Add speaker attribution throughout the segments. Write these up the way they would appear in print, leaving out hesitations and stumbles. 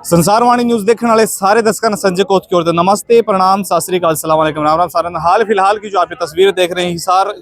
Speaker 1: Sansarvani news देखने वाले सारे दर्शकों ने संजय कोत की ओर से नमस्ते, प्रणाम, सत श्री अकाल, अस्सलाम वालेकुम, राम राम सारन। हाल फिलहाल की जो आप ये तस्वीरें देख रहे हैं हिसार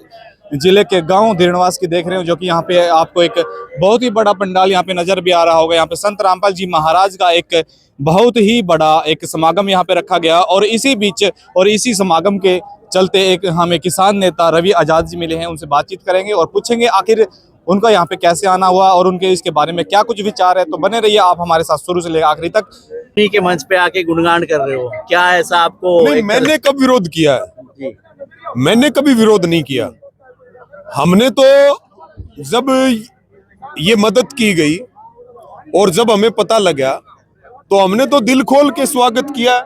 Speaker 1: जिले के गांव धीरनवास की देख रहे हो, जो कि यहाँ पे आपको एक बहुत ही बड़ा पंडाल यहाँ पे नजर भी आ रहा होगा। यहाँ पे संत रामपाल जी महाराज का एक बहुत ही बड़ा एक समागम यहाँ पे रखा गया और इसी बीच और इसी समागम के चलते एक हमें किसान नेता रवि आजाद जी मिले हैं। उनसे बातचीत करेंगे और पूछेंगे आखिर उनका यहाँ पे कैसे आना हुआ और उनके इसके बारे में क्या कुछ विचार है। तो बने रहिए आप हमारे साथ शुरू से लेकर आखिरी तक।
Speaker 2: के मंच पे आके गुणगान कर रहे हो, क्या ऐसा आपको?
Speaker 3: नहीं, मैंने कब विरोध किया है? मैंने कभी विरोध नहीं किया। हमने तो जब ये मदद की गई और जब हमें पता लगा तो हमने तो दिल खोल के स्वागत किया।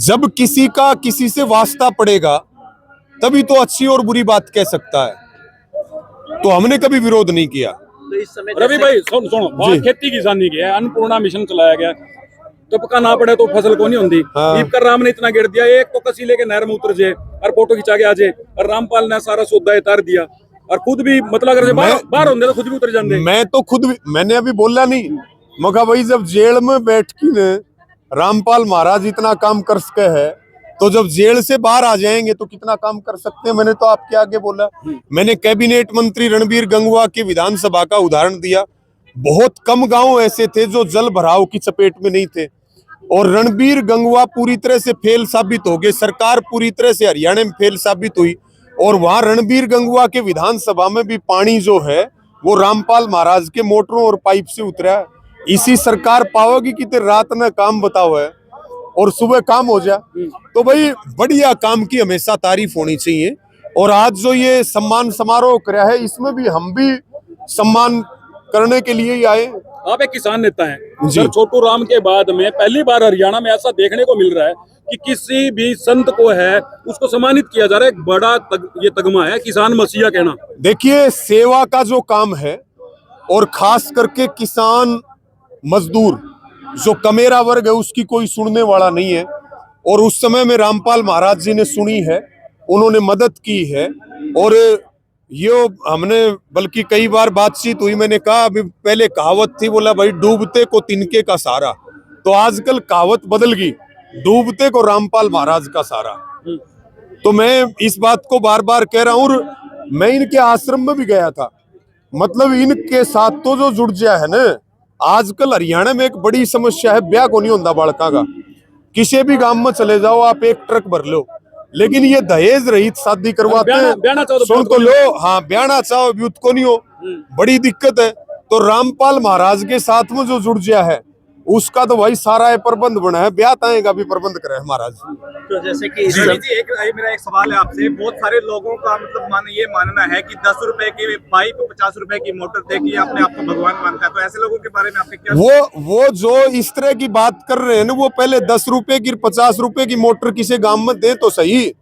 Speaker 3: जब किसी का किसी से वास्ता पड़ेगा तभी तो अच्छी और बुरी बात कह सकता है, तो हमने कभी विरोध नहीं किया।
Speaker 2: तो इस समय
Speaker 4: रवि भाई सुनो, बहुत खेती किसानी की है, अन्नपूर्णा मिशन चलाया गया, तो पका ना पड़े तो फसल को नहीं होती।
Speaker 3: हाँ।
Speaker 4: कर राम ने इतना गिर दिया, एक तो कसी लेके नहर में उतर जाए और फोटो खिंचा के आ जाए, और रामपाल ने सारा सौदा उतार दिया और खुद भी मतलब अगर बाहर होंगे तो खुद भी उतर जाते।
Speaker 3: मैं तो खुद भी, मैंने अभी बोला नहीं, मगर भाई जब जेल में बैठ के ने रामपाल महाराज इतना काम कर सके है तो जब जेल से बाहर आ जाएंगे तो कितना काम कर सकते हैं। मैंने तो आपके आगे बोला। मैंने कैबिनेट मंत्री रणबीर गंगवा की विधानसभा का उदाहरण दिया। बहुत कम गांव ऐसे थे जो जल भराव की चपेट में नहीं थे और रणबीर गंगवा पूरी तरह से फेल साबित हो गए। सरकार पूरी तरह से हरियाणा में फेल साबित हुई और वहां रणबीर गंगवा के विधानसभा में भी पानी जो है वो रामपाल महाराज के मोटरों और पाइप से उतरा है। इसी सरकार पाओगी कि रात ने काम बताओ है और सुबह काम हो जाए। तो भाई बढ़िया काम की हमेशा तारीफ होनी चाहिए। और आज जो ये सम्मान समारोह कराया है इसमें भी हम भी सम्मान करने के लिए ही आए।
Speaker 4: आप एक किसान नेता हैं
Speaker 3: जी।
Speaker 4: सर, छोटू राम के बाद में पहली बार हरियाणा में ऐसा देखने को मिल रहा है कि किसी भी संत को है उसको सम्मानित किया जा रहा है। एक बड़ा ये तगमा है किसान मसीहा कहना।
Speaker 3: देखिए, सेवा का जो काम है और खास करके किसान मजदूर जो कमेरा वर्ग है उसकी कोई सुनने वाला नहीं है। और उस समय में रामपाल महाराज जी ने सुनी है, उन्होंने मदद की है। और ये हमने बल्कि कई बार बातचीत हुई, मैंने कहा अभी पहले कहावत थी, बोला भाई डूबते को तिनके का सहारा, तो आजकल कहावत बदल गई, डूबते को रामपाल महाराज का सहारा। तो मैं इस बात को बार बार कह रहा हूं। और मैं इनके आश्रम में भी गया था, मतलब इनके साथ तो जो जुड़ गया है ना। आजकल हरियाणा में एक बड़ी समस्या है, ब्याह को नहीं होता बालका का। किसी भी गांव में चले जाओ आप, एक ट्रक भर लो, लेकिन ये दहेज रहित शादी करवाते हैं। सुन तो लो, हाँ ब्याहना चाहो ब्यूत को नहीं हो, बड़ी दिक्कत है। तो रामपाल महाराज के साथ में जो जुड़ गया है उसका तो भाई सारा प्रबंध बना है, ब्याह ताएगा भी प्रबंध करे महाराज।
Speaker 2: तो जैसे कि
Speaker 1: मेरा एक सवाल है आपसे। बहुत सारे लोगों का मतलब ये मानना है कि 10 रुपए की पाइप 50 रुपए की मोटर दे के अपने आप को भगवान मानता है, तो ऐसे लोगों के बारे में आपने क्या?
Speaker 3: वो जो इस तरह की बात कर रहे हैं ना, वो पहले 10 रुपए की 50 रुपए की मोटर किसी गांव में दे तो सही,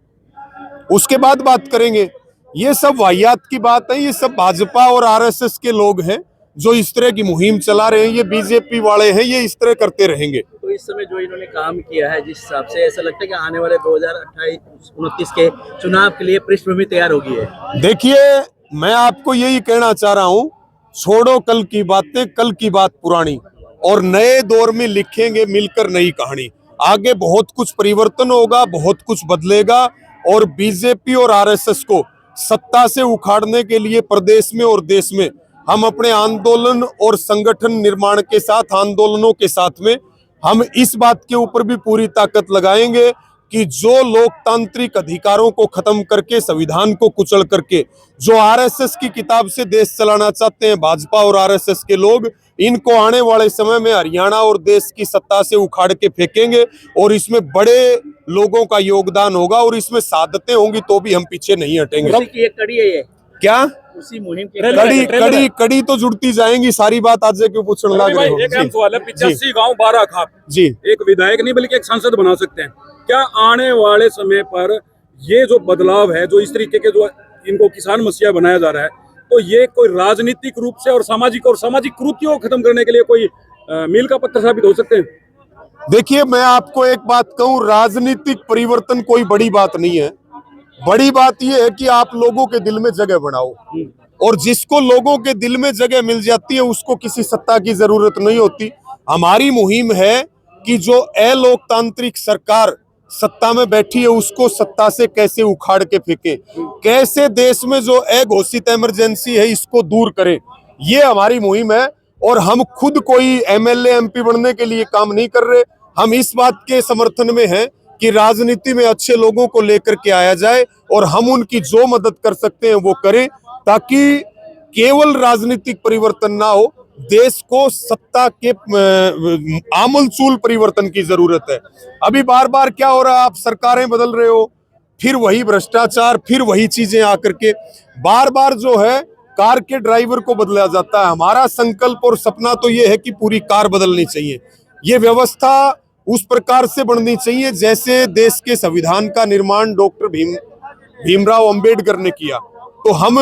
Speaker 3: उसके बाद बात करेंगे। ये सब वाहियात की बात है। ये सब भाजपा और आरएसएस के लोग हैं जो इस तरह की मुहिम चला रहे हैं। ये बीजेपी वाले हैं, ये इस तरह करते रहेंगे।
Speaker 2: तो इस समय जो इन्होंने काम किया है, जिस हिसाब से ऐसा लगता है कि आने वाले 2028-29 के चुनाव के लिए पृष्ठभूमि तैयार होगी है।
Speaker 3: देखिए, मैं आपको यही कहना चाह रहा हूं, छोड़ो कल की बातें, कल की बात पुरानी, और नए दौर में लिखेंगे मिलकर नई कहानी। आगे बहुत कुछ परिवर्तन होगा, बहुत कुछ बदलेगा और बीजेपी और आरएसएस को सत्ता से उखाड़ने के लिए प्रदेश में और देश में हम अपने आंदोलन और संगठन निर्माण के साथ, आंदोलनों के साथ में हम इस बात के ऊपर भी पूरी ताकत लगाएंगे कि जो लोकतांत्रिक अधिकारों को खत्म करके, संविधान को कुचल करके, जो आरएसएस की किताब से देश चलाना चाहते हैं भाजपा और आरएसएस के लोग, इनको आने वाले समय में हरियाणा और देश की सत्ता से उखाड़ के फेंकेंगे। और इसमें बड़े लोगों का योगदान होगा और इसमें सादतें होंगी तो भी हम पीछे नहीं हटेंगे।
Speaker 2: उसी की एक कड़ी है ये,
Speaker 3: क्या
Speaker 2: उसी मुहिम की
Speaker 3: कड़ी तो जुड़ती जाएंगी। सारी बात आज क्यों पूछने लग रहे हो?
Speaker 4: एक अहम सवाल है, 85 गाँव 12 खाप
Speaker 3: जी,
Speaker 4: एक विधायक नहीं बल्कि एक सांसद बना सकते हैं। क्या आने वाले समय पर ये जो बदलाव है, जो इस तरीके के जो इनको किसान मसीहा बनाया जा रहा है, तो ये कोई राजनीतिक रूप से और सामाजिक कुरीतियों को खत्म करने के लिए कोई मील का पत्थर साबित हो सकते हैं?
Speaker 3: देखिए, मैं आपको एक बात कहूं, राजनीतिक परिवर्तन कोई बड़ी बात नहीं है। बड़ी बात यह है कि आप लोगों के दिल में जगह बनाओ, और जिसको लोगों के दिल में जगह मिल जाती है उसको किसी सत्ता की जरूरत नहीं होती। हमारी मुहिम है कि जो अलोकतांत्रिक सरकार सत्ता में बैठी है उसको सत्ता से कैसे उखाड़ के फेंके, कैसे देश में जो अघोषित इमरजेंसी है इसको दूर करें, ये हमारी मुहिम है। और हम खुद कोई एमएलए एमपी बनने के लिए काम नहीं कर रहे, हम इस बात के समर्थन में हैं कि राजनीति में अच्छे लोगों को लेकर के आया जाए और हम उनकी जो मदद कर सकते हैं वो करें, ताकि केवल राजनीतिक परिवर्तन ना हो, देश को सत्ता के आमूलचूल परिवर्तन की जरूरत है। अभी बार बार क्या हो रहा है, आप सरकारें बदल रहे हो, फिर वही भ्रष्टाचार, फिर वही चीजें आकर के बार बार जो है कार के ड्राइवर को बदला जाता है। हमारा संकल्प और सपना तो ये है कि पूरी कार बदलनी चाहिए, ये व्यवस्था उस प्रकार से बननी चाहिए जैसे देश के संविधान का निर्माण डॉक्टर भीमराव अंबेडकर ने किया। तो हम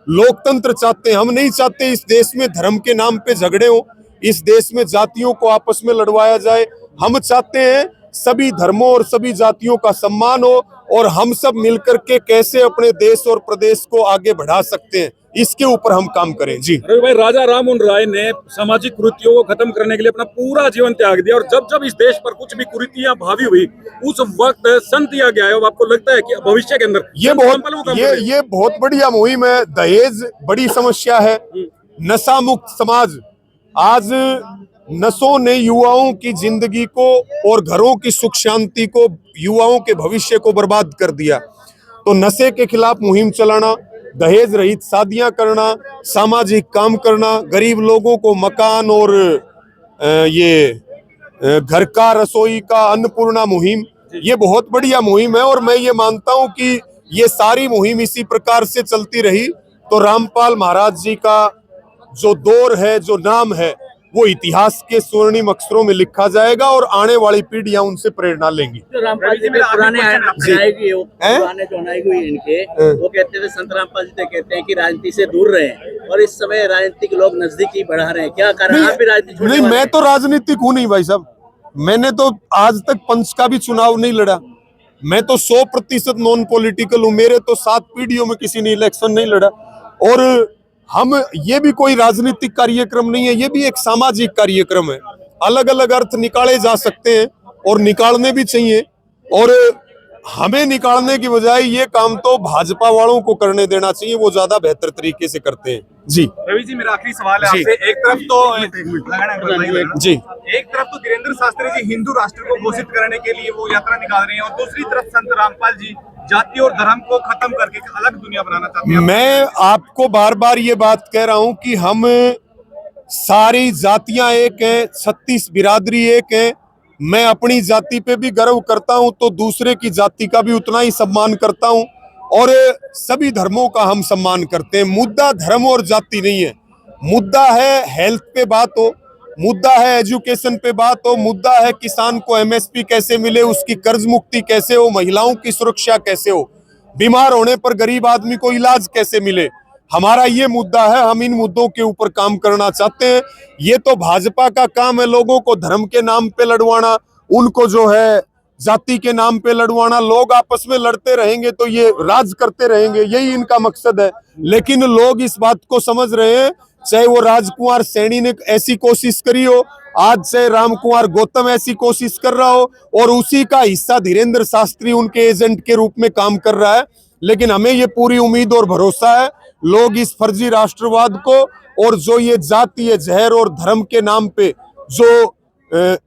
Speaker 3: लोकतंत्र चाहते हैं, हम नहीं चाहते इस देश में धर्म के नाम पे झगड़े हो, इस देश में जातियों को आपस में लड़वाया जाए। हम चाहते हैं सभी धर्मों और सभी जातियों का सम्मान हो और हम सब मिलकर के कैसे अपने देश और प्रदेश को आगे बढ़ा सकते हैं, इसके ऊपर हम काम करें। जी
Speaker 4: रवि भाई, राजा राममोहन राय ने सामाजिक कुरीतियों को खत्म करने के लिए अपना पूरा जीवन त्याग दिया, और जब जब इस देश पर कुछ भी कुरीतियां भावी हुई उस वक्त संत दिया गया है। अब आपको लगता है कि भविष्य के अंदर
Speaker 3: ये बहुत बढ़िया मुहिम है। दहेज बड़ी समस्या है, नशा मुक्त समाज, आज नशों ने युवाओं की जिंदगी को और घरों की सुख शांति को, युवाओं के भविष्य को बर्बाद कर दिया। तो नशे के खिलाफ मुहिम चलाना, दहेज रहित शादियां करना, सामाजिक काम करना, गरीब लोगों को मकान और ये घर का, रसोई का, अन्नपूर्णा मुहिम, ये बहुत बढ़िया मुहिम है। और मैं ये मानता हूं कि ये सारी मुहिम इसी प्रकार से चलती रही तो रामपाल महाराज जी का जो दौर है, जो नाम है, वो इतिहास के स्वर्णिम अक्षरों में लिखा जाएगा और आने वाली पीढ़ियां उनसे प्रेरणा लेंगी।
Speaker 2: जो रामपाल जी के पुराने जो अनायक हुई इनके, वो कहते थे, संत रामपाल जी कहते हैं कि राजनीति से दूर रहे, और इस समय राजनीतिक लोग नजदीकी बढ़ा रहे हैं, क्या कारण? आप भी राजनीति
Speaker 3: नहीं, मैं तो राजनीतिक हूँ नहीं भाई साहब, मैंने तो आज तक पंच का भी चुनाव नहीं लड़ा, मैं तो 100% नॉन पॉलिटिकल हूँ, मेरे तो 7 पीढ़ियों में किसी ने इलेक्शन नहीं लड़ा। और हम, ये भी कोई राजनीतिक कार्यक्रम नहीं है, ये भी एक सामाजिक कार्यक्रम है। अलग अलग अर्थ निकाले जा सकते हैं और निकालने भी चाहिए, और हमें निकालने की बजाय ये काम तो भाजपा वालों को करने देना चाहिए, वो ज्यादा बेहतर तरीके से करते हैं। जी
Speaker 1: रवि जी, मेरा आखिरी सवाल है आपसे। एक तरफ तो
Speaker 3: जी
Speaker 1: एक तरफ तो धीरेन्द्र शास्त्री जी हिंदू राष्ट्र को घोषित करने के लिए वो यात्रा निकाल रहे हैं, और दूसरी तरफ संत रामपाल जी जाति और धर्म को खत्म करके एक अलग दुनिया बनाना चाहते हैं।
Speaker 3: मैं आपको बार बार ये बात कह रहा हूं कि हम सारी जातियां एक हैं, 36 बिरादरी एक हैं। मैं अपनी जाति पे भी गर्व करता हूं तो दूसरे की जाति का भी उतना ही सम्मान करता हूं, और सभी धर्मों का हम सम्मान करते हैं। मुद्दा धर्म और जाति नहीं है, मुद्दा है हेल्थ पे बात हो, मुद्दा है एजुकेशन पे बात हो, मुद्दा है किसान को एमएसपी कैसे मिले, उसकी कर्ज मुक्ति कैसे हो, महिलाओं की सुरक्षा कैसे हो, बीमार होने पर गरीब आदमी को इलाज कैसे मिले, हमारा ये मुद्दा है। हम इन मुद्दों के ऊपर काम करना चाहते हैं। ये तो भाजपा का काम है लोगों को धर्म के नाम पे लड़वाना, उनको जो है जाति के नाम पे लड़वाना। लोग आपस में लड़ते रहेंगे तो ये राज करते रहेंगे, यही इनका मकसद है। लेकिन लोग इस बात को समझ रहे हैं, चाहे वो राजकुमार सैनी ने ऐसी कोशिश करी हो, आज से रामकुमार गौतम ऐसी कोशिश कर रहा हो, और उसी का हिस्सा धीरेन्द्र शास्त्री उनके एजेंट के रूप में काम कर रहा है। लेकिन हमें ये पूरी उम्मीद और भरोसा है, लोग इस फर्जी राष्ट्रवाद को और जो ये जातीय जहर और धर्म के नाम पे जो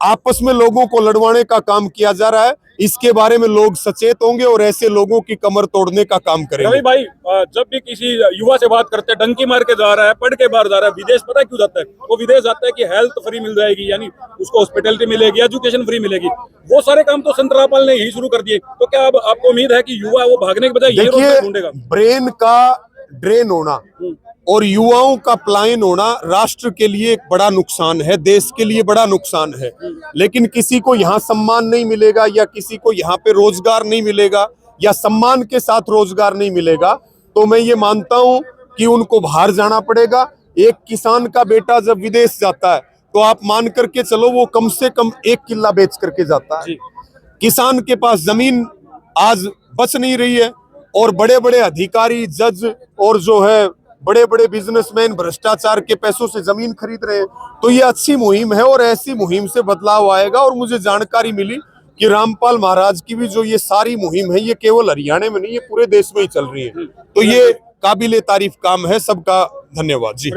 Speaker 3: आपस में लोगों को लड़वाने का काम किया जा रहा है, इसके बारे में लोग सचेत होंगे और ऐसे लोगों की कमर तोड़ने का काम करेंगे।
Speaker 4: रवि भाई, जब भी किसी युवा से बात करते हैं, डंकी मार के जा रहा है, पढ़ के बाहर जा रहा है, विदेश पता है क्यों जाता है? वो विदेश जाता है कि हेल्थ फ्री मिल जाएगी, यानी उसको हॉस्पिटलिटी मिलेगी, एजुकेशन फ्री मिलेगी। वो सारे काम तो संत रामपाल ने ही शुरू कर दिए। तो क्या अब आपको उम्मीद है कि युवा वो भागने के बजाय यही रोजगार ढूंढेगा?
Speaker 3: ब्रेन का ड्रेन होना और युवाओं का पलायन होना राष्ट्र के लिए एक बड़ा नुकसान है, देश के लिए बड़ा नुकसान है। लेकिन किसी को यहाँ सम्मान नहीं मिलेगा, या किसी को यहाँ पे रोजगार नहीं मिलेगा, या सम्मान के साथ रोजगार नहीं मिलेगा, तो मैं ये मानता हूँ कि उनको बाहर जाना पड़ेगा। एक किसान का बेटा जब विदेश जाता है तो आप मान करके चलो वो कम से कम 1 किल्ला बेच करके जाता है। किसान के पास जमीन आज बच नहीं रही है, और बड़े बड़े अधिकारी, जज और जो है बड़े बड़े बिजनेसमैन भ्रष्टाचार के पैसों से जमीन खरीद रहे हैं। तो ये अच्छी मुहिम है और ऐसी मुहिम से बदलाव आएगा। और मुझे जानकारी मिली कि रामपाल महाराज की भी जो ये सारी मुहिम है ये केवल हरियाणा में नहीं, ये पूरे देश में ही चल रही है। तो ये काबिले तारीफ काम है। सबका धन्यवाद जी।